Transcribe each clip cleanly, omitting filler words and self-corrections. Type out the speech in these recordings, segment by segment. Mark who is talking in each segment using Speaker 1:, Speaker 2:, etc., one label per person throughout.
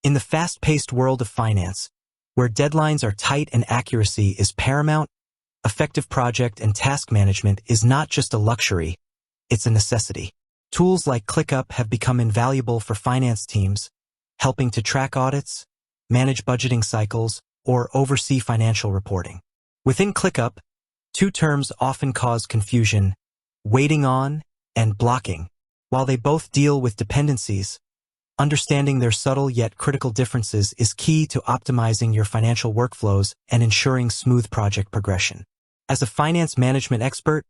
Speaker 1: In the fast-paced world of finance, where deadlines are tight and accuracy is paramount, effective project and task management is not just a luxury, it's a necessity. Tools like ClickUp have become invaluable for finance teams, helping to track audits, manage budgeting cycles, or oversee financial reporting. Within ClickUp, two terms often cause confusion: waiting on and blocking. While they both deal with dependencies, understanding their subtle yet critical differences is key to optimizing your financial workflows and ensuring smooth project progression. As a finance management expert,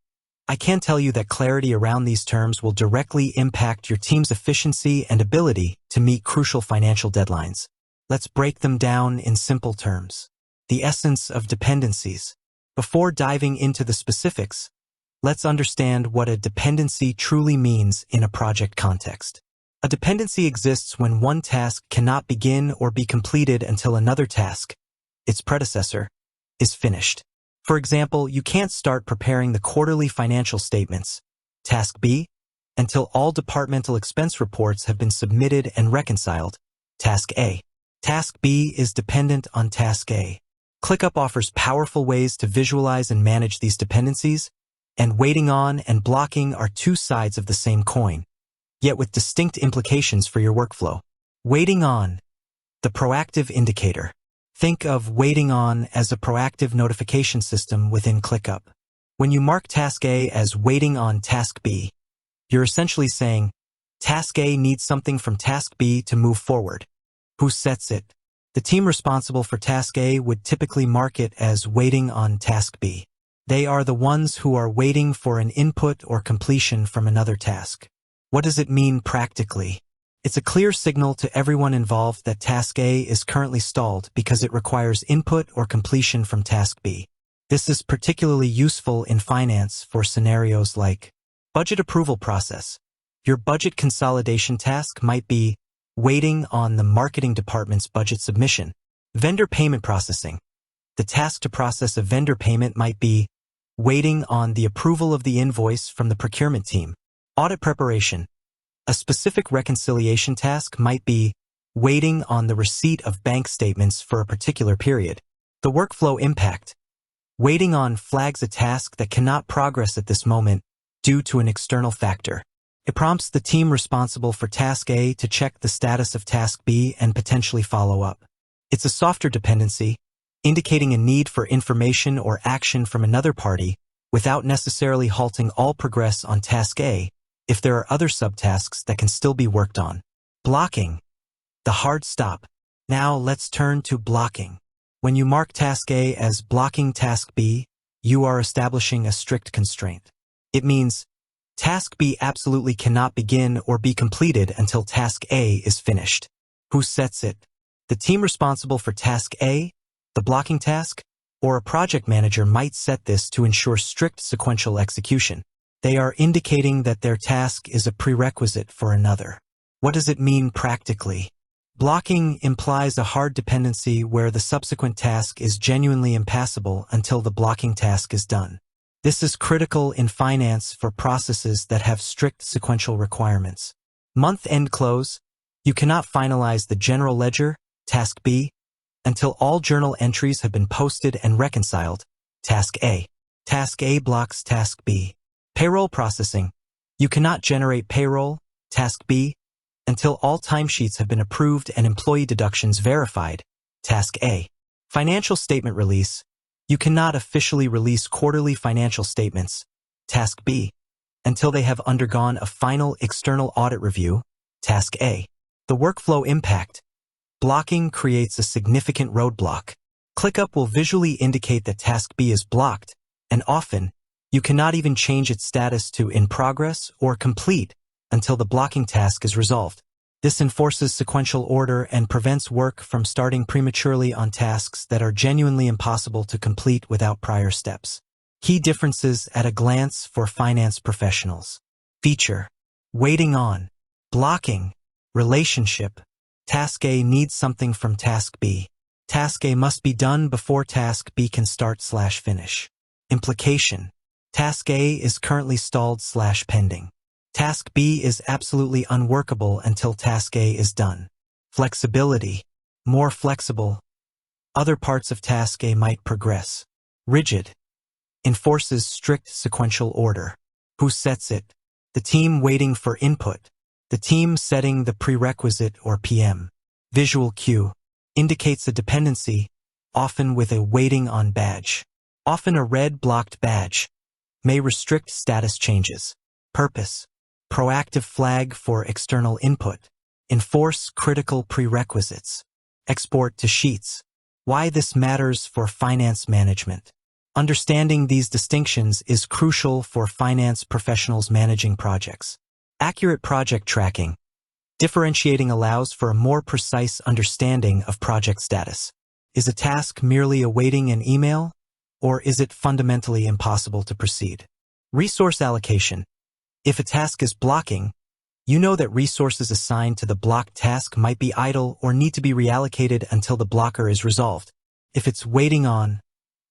Speaker 1: I can tell you that clarity around these terms will directly impact your team's efficiency and ability to meet crucial financial deadlines. Let's break them down in simple terms. The essence of dependencies. Before diving into the specifics, let's understand what a dependency truly means in a project context. A dependency exists when one task cannot begin or be completed until another task, its predecessor, is finished. For example, you can't start preparing the quarterly financial statements, Task B, until all departmental expense reports have been submitted and reconciled, Task A. Task B is dependent on Task A. ClickUp offers powerful ways to visualize and manage these dependencies, and waiting on and blocking are two sides of the same coin, yet with distinct implications for your workflow. Waiting on, the proactive indicator. Think of waiting on as a proactive notification system within ClickUp. When you mark Task A as waiting on Task B, you're essentially saying, Task A needs something from Task B to move forward. Who sets it? The team responsible for Task A would typically mark it as waiting on Task B. They are the ones who are waiting for an input or completion from another task. What does it mean practically? It's a clear signal to everyone involved that Task A is currently stalled because it requires input or completion from Task B. This is particularly useful in finance for scenarios like budget approval process. Your budget consolidation task might be waiting on the marketing department's budget submission. Vendor payment processing. The task to process a vendor payment might be waiting on the approval of the invoice from the procurement team. Audit preparation. A specific reconciliation task might be waiting on the receipt of bank statements for a particular period. The workflow impact. Waiting on flags a task that cannot progress at this moment due to an external factor. It prompts the team responsible for Task A to check the status of Task B and potentially follow up. It's a softer dependency, indicating a need for information or action from another party without necessarily halting all progress on Task A if there are other subtasks that can still be worked on. Blocking. The hard stop. Now let's turn to blocking. When you mark Task A as blocking Task B, you are establishing a strict constraint. It means Task B absolutely cannot begin or be completed until Task A is finished. Who sets it? The team responsible for Task A, the blocking task, or a project manager might set this to ensure strict sequential execution. They are indicating that their task is a prerequisite for another. What does it mean practically? Blocking implies a hard dependency where the subsequent task is genuinely impassable until the blocking task is done. This is critical in finance for processes that have strict sequential requirements. Month-end close. You cannot finalize the general ledger, Task B, until all journal entries have been posted and reconciled, Task A. Task A blocks Task B. Payroll processing. You cannot generate payroll, Task B, until all timesheets have been approved and employee deductions verified, Task A. Financial statement release. You cannot officially release quarterly financial statements, Task B, until they have undergone a final external audit review, Task A. The workflow impact. Blocking creates a significant roadblock. ClickUp will visually indicate that Task B is blocked, and often, you cannot even change its status to in progress or complete until the blocking task is resolved. This enforces sequential order and prevents work from starting prematurely on tasks that are genuinely impossible to complete without prior steps. Key differences at a glance for finance professionals. Feature. Waiting on. Blocking. Relationship. Task A needs something from Task B. Task A must be done before Task B can start/finish. Implication. Task A is currently stalled/pending. Task B is absolutely unworkable until Task A is done. Flexibility. More flexible. Other parts of task A might progress. Rigid. Enforces strict sequential order. Who sets it? The team waiting for input. The team setting the prerequisite or PM. Visual cue. Indicates a dependency, often with a waiting on badge. Often a red blocked badge. May restrict status changes. Purpose. Proactive flag for external input. Enforce critical prerequisites. Export to sheets. Why this matters for finance management. Understanding these distinctions is crucial for finance professionals managing projects. Accurate project tracking. Differentiating allows for a more precise understanding of project status. Is a task merely awaiting an email, or is it fundamentally impossible to proceed? Resource allocation. If a task is blocking, you know that resources assigned to the blocked task might be idle or need to be reallocated until the blocker is resolved. If it's waiting on,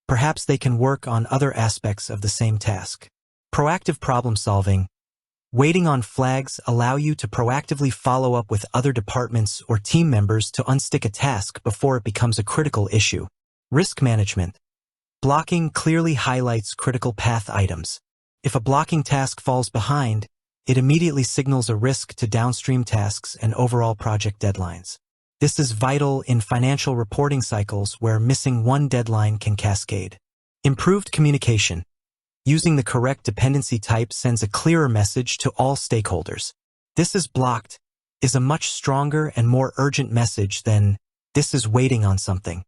Speaker 1: perhaps they can work on other aspects of the same task. Proactive problem solving. Waiting on flags allow you to proactively follow up with other departments or team members to unstick a task before it becomes a critical issue. Risk management. Blocking clearly highlights critical path items. If a blocking task falls behind, it immediately signals a risk to downstream tasks and overall project deadlines. This is vital in financial reporting cycles where missing one deadline can cascade. Improved communication. Using the correct dependency type sends a clearer message to all stakeholders. This is blocked is a much stronger and more urgent message than this is waiting on something.